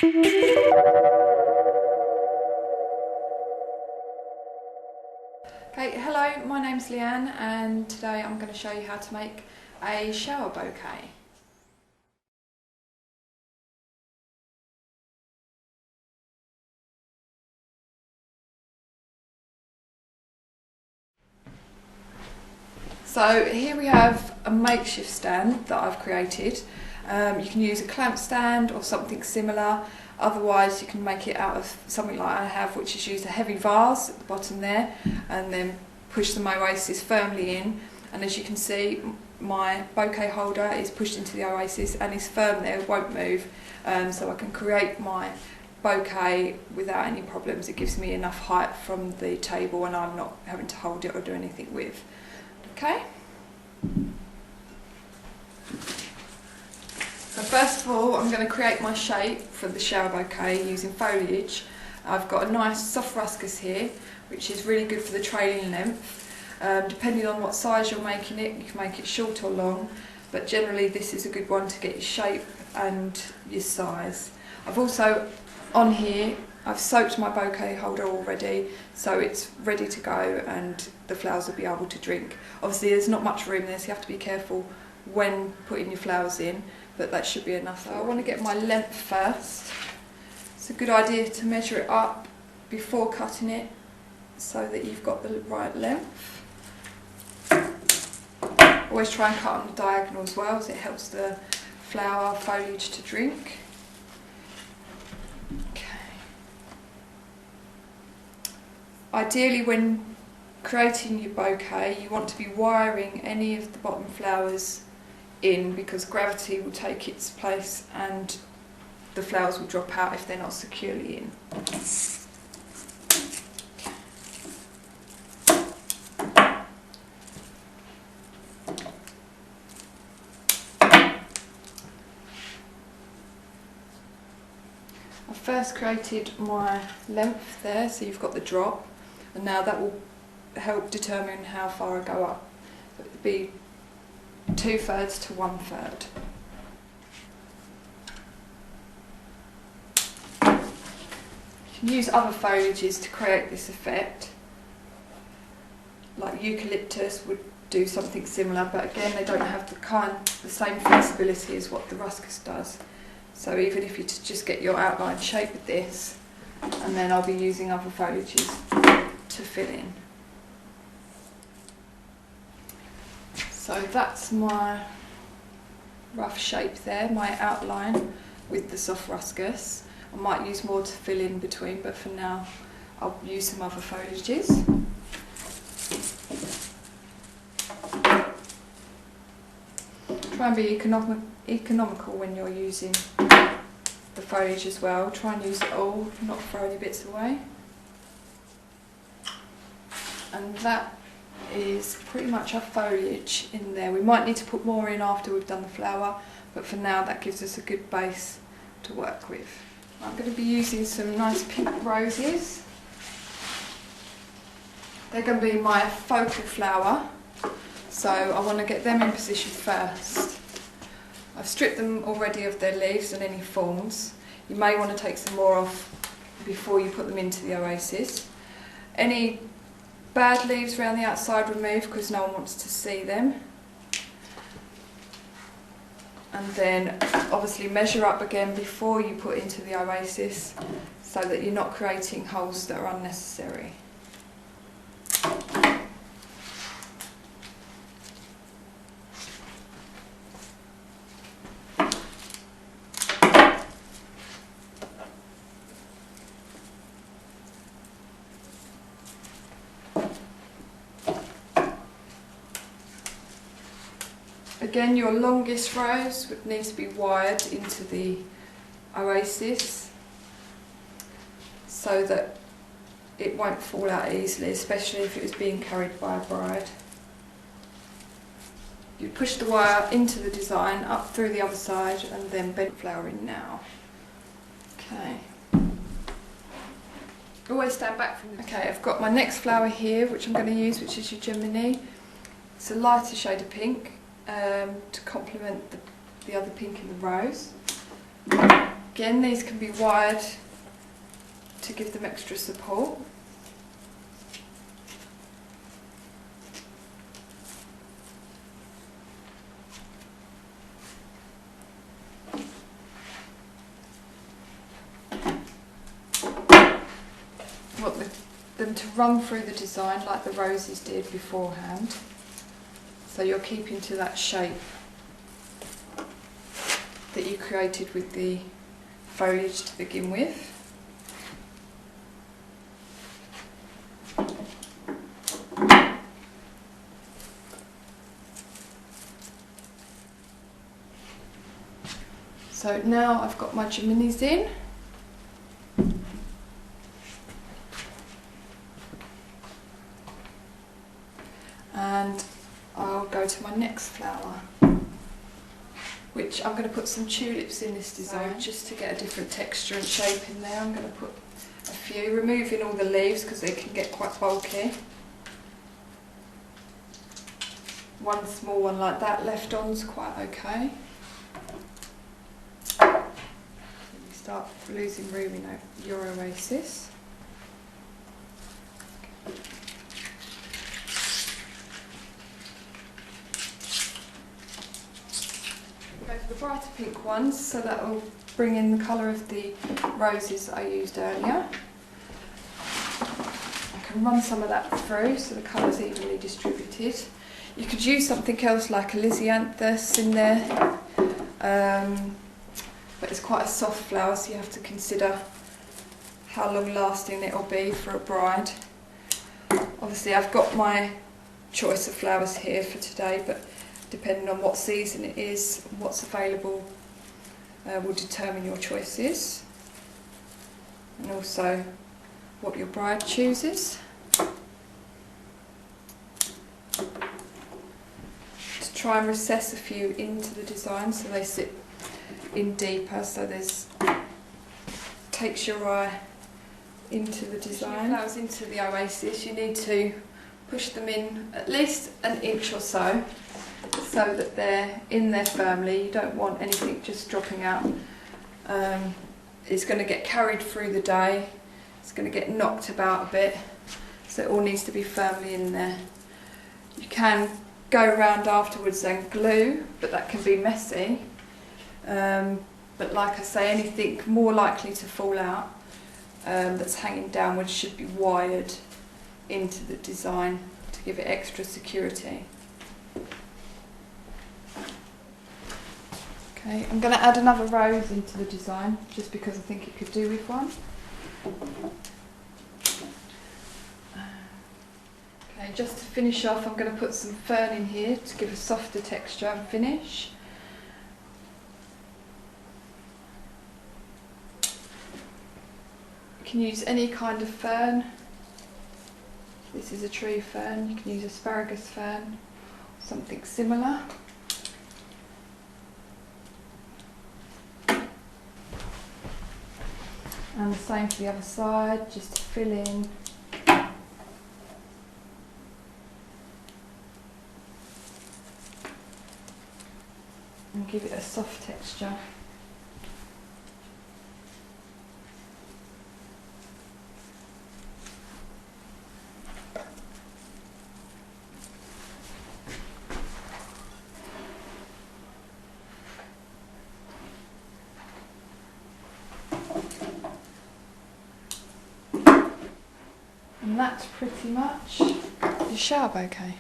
Okay, hello, my name's Leanne and today I'm going to show you how to make a shower bouquet. So here we have a makeshift stand that I've created. You can use a clamp stand or something similar, otherwise you can make it out of something like I have, which is use a heavy vase at the bottom there and then push the oasis firmly in, and as you can see my bouquet holder is pushed into the oasis and is firm there, won't move, so I can create my bouquet without any problems. It gives me enough height from the table and I'm not having to hold it or do anything with. Okay? So first of all I'm going to create my shape for the shower bouquet using foliage. I've got a nice soft ruscus here which is really good for the trailing length. Depending on what size you're making it, you can make it short or long, but generally this is a good one to get your shape and your size. I've also on here, I've soaked my bouquet holder already, so it's ready to go and the flowers will be able to drink. Obviously there's not much room there, so you have to be careful when putting your flowers in, but that should be enough. So I want to get my length first. It's a good idea to measure it up before cutting it so that you've got the right length. Always try and cut on the diagonal as well, as it helps the flower foliage to drink. Ideally when creating your bouquet you want to be wiring any of the bottom flowers in, because gravity will take its place and the flowers will drop out if they're not securely in. I first created my length there, so you've got the drop. And now that will help determine how far I go up. So it would be 2/3 to 1/3. You can use other foliages to create this effect. Like eucalyptus would do something similar, but again they don't have the same flexibility as what the ruscus does. So even if you just get your outline shape with this, and then I'll be using other foliages to fill in. So that's my rough shape there, my outline with the soft ruscus. I might use more to fill in between, but for now I'll use some other foliages. Try and be economical when you're using the foliage as well. Try and use it all, not throw any bits away. And that is pretty much our foliage in there. We might need to put more in after we've done the flower, but for now that gives us a good base to work with. I'm going to be using some nice pink roses. They're going to be my focal flower, so I want to get them in position first. I've stripped them already of their leaves and any thorns. You may want to take some more off before you put them into the oasis. Any bad leaves around the outside remove, because no one wants to see them. And then obviously measure up again before you put into the oasis so that you're not creating holes that are unnecessary. Again, your longest rose would need to be wired into the oasis so that it won't fall out easily, especially if it was being carried by a bride. You push the wire into the design, up through the other side, and then bend the flower in now. Okay. Always stand back from the... Okay, I've got my next flower here, which I'm going to use, which is your Gemini. It's a lighter shade of pink. To complement the other pink in the rose. Again, these can be wired to give them extra support. Want them to run through the design like the roses did beforehand, so you're keeping to that shape that you created with the foliage to begin with. So now I've got my Geminis in. And I'll go to my next flower, which I'm going to put some tulips in this design just to get a different texture and shape in there. I'm going to put a few, removing all the leaves because they can get quite bulky. One small one like that left on's quite okay. You start losing room in your oasis. Go for the brighter pink ones, so that will bring in the colour of the roses that I used earlier. I can run some of that through so the colour's evenly distributed. You could use something else like a lisianthus in there, but it's quite a soft flower, so you have to consider how long lasting it will be for a bride. Obviously I've got my choice of flowers here for today, but depending on what season it is, what's available will determine your choices, and also what your bride chooses. To try and recess a few into the design so they sit in deeper, so there's takes your eye into the design. Flowers into the oasis, you need to push them in at least an inch or so that they're in there firmly. You don't want anything just dropping out. It's going to get carried through the day, it's going to get knocked about a bit, so it all needs to be firmly in there. You can go around afterwards and glue, but that can be messy. But like I say, anything more likely to fall out that's hanging downwards should be wired into the design to give it extra security. Okay, I'm going to add another rose into the design just because I think it could do with one. Okay, just to finish off, I'm going to put some fern in here to give a softer texture and finish. You can use any kind of fern. This is a tree fern. You can use asparagus fern, something similar. And the same for the other side, just to fill in. And give it a soft texture. And that's pretty much the shower bouquet.